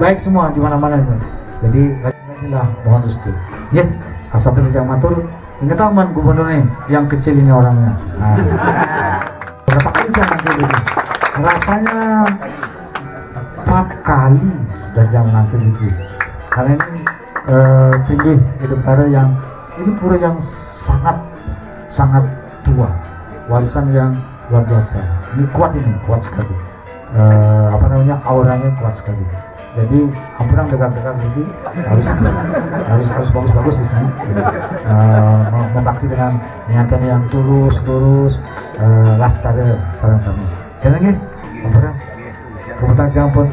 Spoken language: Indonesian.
baik semua di mana-mana. Jadi lah mohon restu. Ya, asal kita matur. Ingat aman gubernurnya yang kecil ini orangnya. Nah, berapa kali jangan dulu. Rasanya 4 kali sudah jam nanti itu. Karena ini pinggir hidup Utara yang ini pura yang sangat tua, warisan yang luar biasa. Ini kuat sekali. Auranya kuat sekali. Jadi ampunan dekat-dekat ini harus bagus-bagus di sini. Membakti dengan niatan yang tulus, las cara sarang sami. Kenapa? Ampunan, kebutuhan ampun.